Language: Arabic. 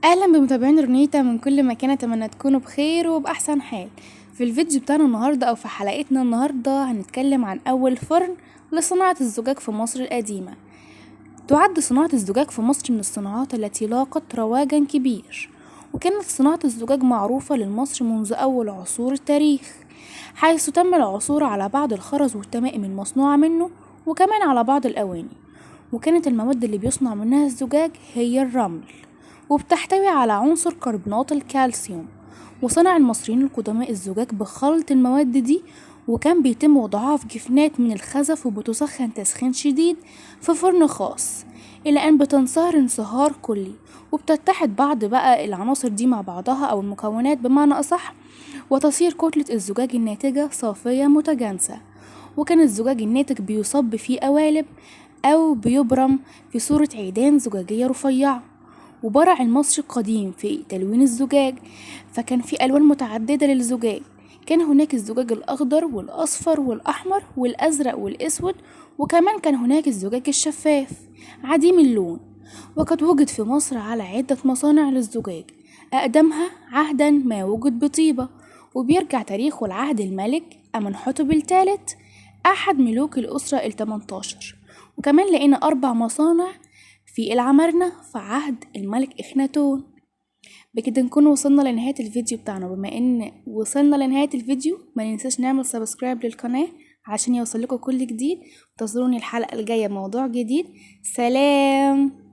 اهلا بمتابعين رونيتا من كل مكان، اتمنى تكونوا بخير وباحسن حال. في الفيديو بتاعنا النهارده او في حلقتنا النهارده هنتكلم عن اول فرن لصناعة الزجاج في مصر القديمة. تعد صناعة الزجاج في مصر من الصناعات التي لاقت رواجا كبير، وكانت صناعة الزجاج معروفة لمصر منذ أول عصور التاريخ، حيث تم العثور على بعض الخرز والتمائم المصنوعة منه، وكمان على بعض الأواني. وكانت المواد اللي بيصنع منها الزجاج هي الرمل، وبتحتوي على عنصر كربونات الكالسيوم. وصنع المصريين القدماء الزجاج بخلط المواد دي، وكان بيتم وضعها في جفنات من الخزف وبتسخن تسخين شديد في فرن خاص، إلى أن بتنصهر انصهار كلي، وبتتحد بعض بقى العناصر دي مع بعضها أو المكونات بمعنى أصح، وتصير كتلة الزجاج الناتجة صافية متجانسة. وكان الزجاج الناتج بيصب في قوالب أو بيبرم في صورة عيدان زجاجية رفيعة. وبرع المصري القديم في تلوين الزجاج، فكان في ألوان متعددة للزجاج. كان هناك الزجاج الأخضر والأصفر والأحمر والأزرق والأسود، وكمان كان هناك الزجاج الشفاف عديم اللون. وقد وجد في مصر على عدة مصانع للزجاج، أقدمها عهدا ما وجد بطيبة، وبيرجع تاريخه لعهد الملك أمنحتب الثالث أحد ملوك الأسرة ال18. وكمان لقينا 4 مصانع في العمارنة في عهد الملك إخناتون. بكده نكون وصلنا لنهاية الفيديو بتاعنا، وبما ان وصلنا لنهاية الفيديو ما ننساش نعمل سبسكرايب للقناة عشان يوصلكوا كل جديد. انتظروني الحلقة الجاية بموضوع جديد. سلام.